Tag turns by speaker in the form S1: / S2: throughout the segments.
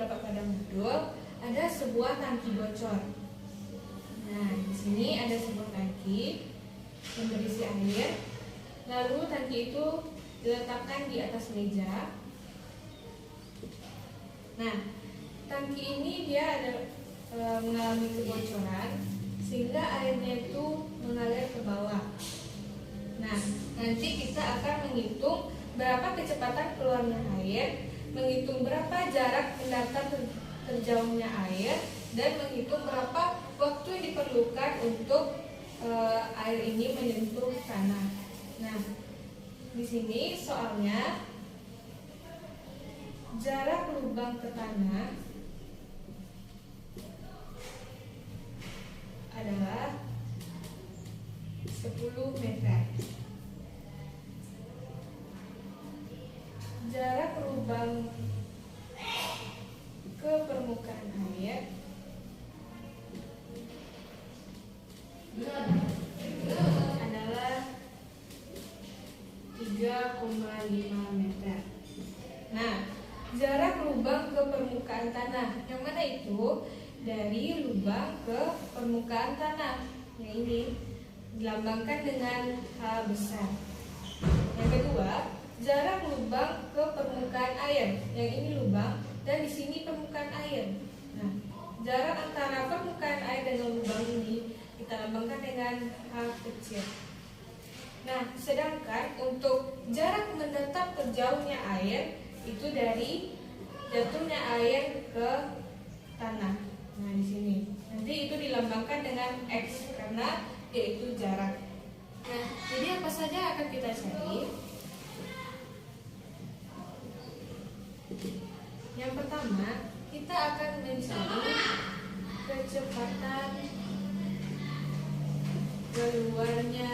S1: terdapat pada modul ada sebuah tangki bocor. Nah, di sini ada sebuah tangki yang berisi air. Lalu tangki itu diletakkan di atas meja. Nah, tangki ini dia ada mengalami kebocoran sehingga airnya itu mengalir ke bawah. Nah, nanti kita akan menghitung berapa kecepatan keluarnya air, menghitung berapa jarak mendatar terjauhnya air, dan menghitung berapa waktu yang diperlukan untuk air ini menyentuh tanah. Nah, di sini soalnya jarak lubang ke tanah adalah 10 meter. Jarak lubang ke permukaan air adalah 3,5 meter. Nah, jarak lubang ke permukaan tanah yang mana itu? Dari lubang ke permukaan tanah. Yang ini dilambangkan dengan H besar. Yang kedua, jarak lubang ke permukaan air. Yang ini lubang dan di sini permukaan air. Nah, jarak antara permukaan air dengan lubang ini kita lambangkan dengan H kecil. Nah, sedangkan untuk jarak mendatar terjauhnya air itu dari jatuhnya air ke tanah. Nah, di sini nanti itu dilambangkan dengan X karena yaitu jarak. Nah, jadi apa saja akan kita cari? Yang pertama, kita akan mencari kecepatan keluarnya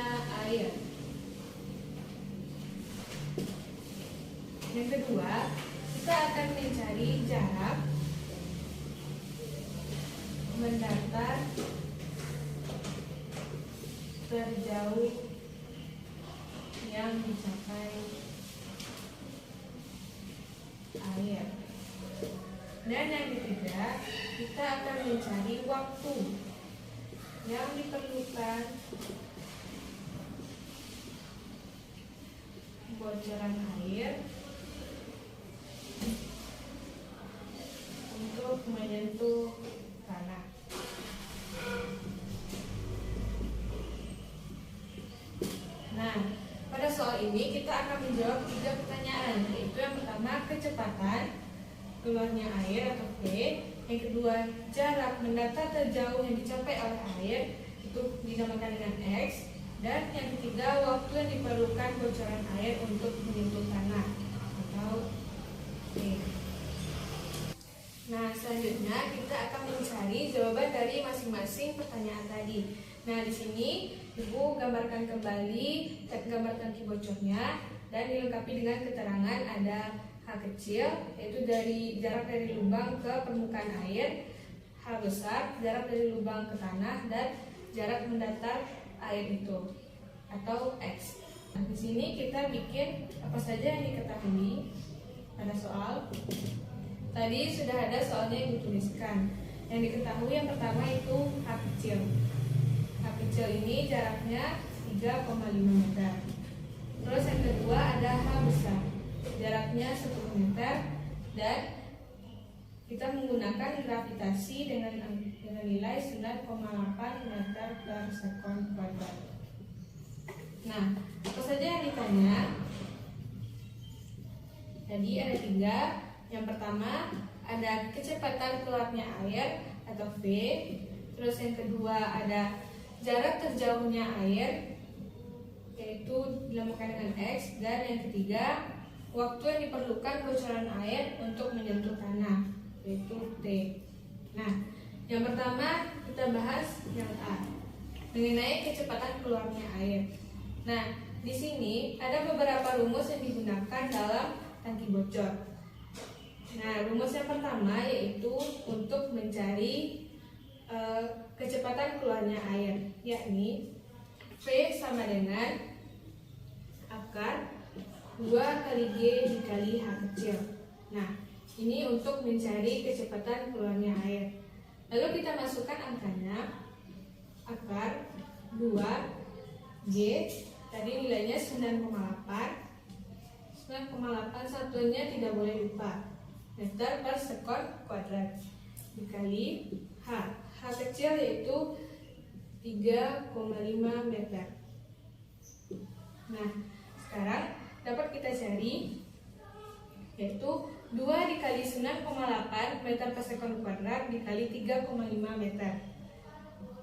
S1: air. Yang kedua, kita akan mencari jarak mendatar terjauh yang dicapai air. Dan yang ketiga, kita akan mencari waktu yang diperlukan bocoran air untuk menyentuh tanah. Nah, pada soal ini kita akan menjawab 3 pertanyaan, yaitu yang pertama kecepatan keluarnya air atau V, yang kedua jarak mendatar terjauh yang dicapai oleh air itu dinamakan dengan X, dan yang ketiga waktu yang diperlukan bocoran air untuk menyentuh tanah atau V. Nah, selanjutnya kita akan mencari jawaban dari masing-masing pertanyaan tadi. Nah, di sini Ibu gambarkan kembali, gambarkan tangki bocornya dan dilengkapi dengan keterangan ada H kecil, yaitu dari jarak dari lubang ke permukaan air, H besar, jarak dari lubang ke tanah, dan jarak mendatar air itu atau X. Nah, di sini kita bikin apa saja yang diketahui pada soal. Tadi sudah ada soalnya yang dituliskan. Yang diketahui yang pertama itu H kecil. H kecil ini jaraknya 3,5 meter. Terus yang kedua ada H besar. Jaraknya 10 meter dan kita menggunakan gravitasi dengan nilai 9,8 meter per sekon kuadrat. Nah, apa saja yang ditanya? Tadi ada 3. Yang pertama ada kecepatan keluarnya air atau V. Terus yang kedua ada jarak terjauhnya air, yaitu dinamakan dengan X. Dan yang ketiga waktu yang diperlukan bocoran air untuk menyentuh tanah, yaitu T. Nah, yang pertama kita bahas yang A, mengenai kecepatan keluarnya air. Nah, di sini ada beberapa rumus yang digunakan dalam tangki bocor. Nah, rumus yang pertama yaitu untuk mencari kecepatan keluarnya air, yakni V sama dengan akar 2 kali G dikali H kecil. Nah, Ini untuk mencari kecepatan keluarnya air. Lalu kita masukkan angkanya. Akar 2G tadi nilainya 9,8. 9,8 satuannya tidak boleh lupa, meter per sekon kuadrat, dikali H. H kecil yaitu 3,5 meter. Nah, sekarang dapat kita cari yaitu 2 dikali 9,8 meter per sekon kuadrat dikali 3,5 meter.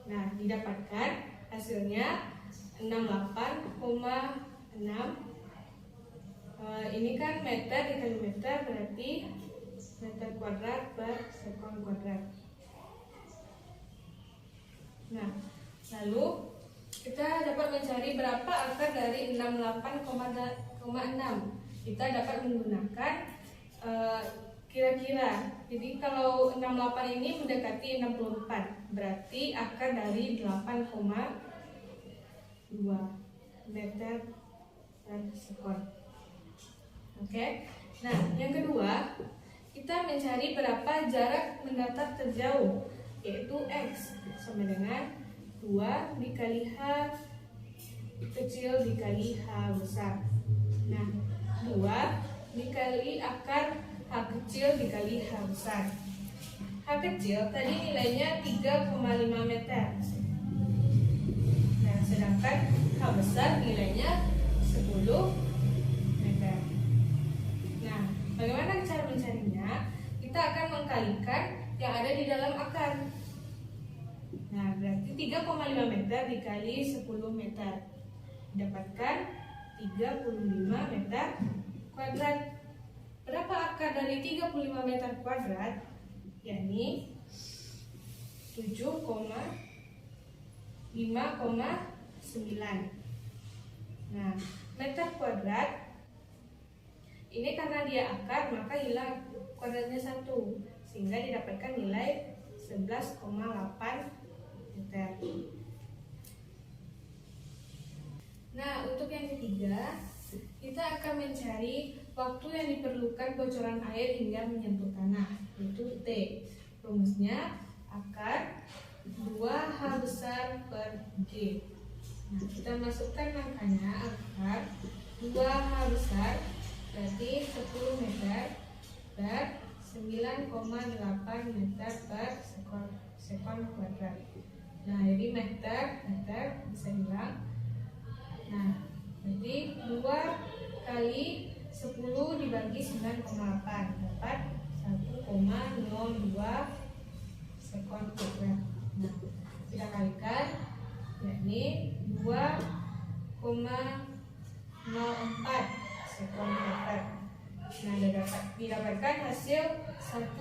S1: Nah, didapatkan hasilnya 68,6. Ini kan meter dikali meter berarti meter kuadrat per sekon kuadrat. Nah, lalu kita dapat mencari berapa akar dari 68,6. Kita dapat menggunakan kira-kira. Jadi kalau 68 ini mendekati 64, berarti akar dari 8,2 meter per sekon. Oke. Nah, yang kedua, kita mencari berapa jarak mendatar terjauh, yaitu X sama dengan 2 dikali H kecil dikali H besar. Nah, 2 dikali akar H kecil dikali H besar. H kecil tadi nilainya 3,5 meter. Nah, sedangkan H besar nilainya 10 meter. Nah, bagaimana cara mencarinya? Kita akan mengkalikan yang ada di dalam akar. Nah, berarti 3,5 meter dikali 10 meter dapatkan 35 meter kuadrat. Berapa akar dari 35 meter kuadrat? Yakni 7,5,9. Nah, meter kuadrat ini karena dia akar maka hilang kuadratnya 1 sehingga didapatkan nilai 11,8 meter. Nah, untuk yang ketiga, kita akan mencari waktu yang diperlukan bocoran air hingga menyentuh tanah, yaitu T. Rumusnya akar 2H besar per G. Nah, kita masukkan angkanya. Akar 2H besar berarti 10 meter per 9,8 meter per sekon kuadrat. Nah, jadi meter bisa hilang. Nah, berarti 2 kali 10 dibagi 9,8 dapat 1,02 sekon kuadrat. Nah, kita kalikan, yakni 2,04 sekon kuadrat. Nah, didapatkan hasil 1,42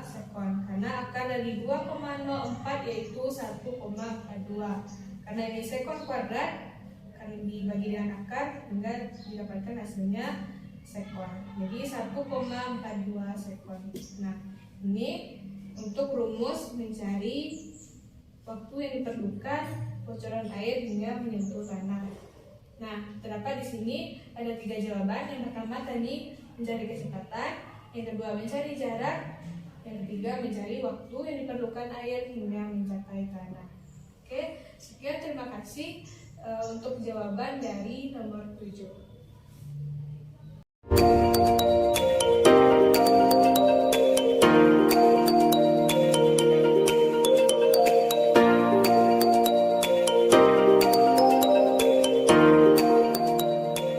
S1: sekon karena akar dari 2,04 yaitu 1,42. Karena ini sekon kuadrat akan dibagi dengan akar hingga didapatkan hasilnya sekon. Jadi 1,42 sekon. Nah, ini untuk rumus mencari waktu yang diperlukan bocoran air hingga menyentuh tanah. Nah, terdapat di sini ada 3 jawaban. Yang pertama tadi mencari kecepatan, yang kedua mencari jarak, yang ketiga mencari waktu yang diperlukan air hingga mencapai tanah. Oke, sekian, terima kasih untuk jawaban dari nomor 7.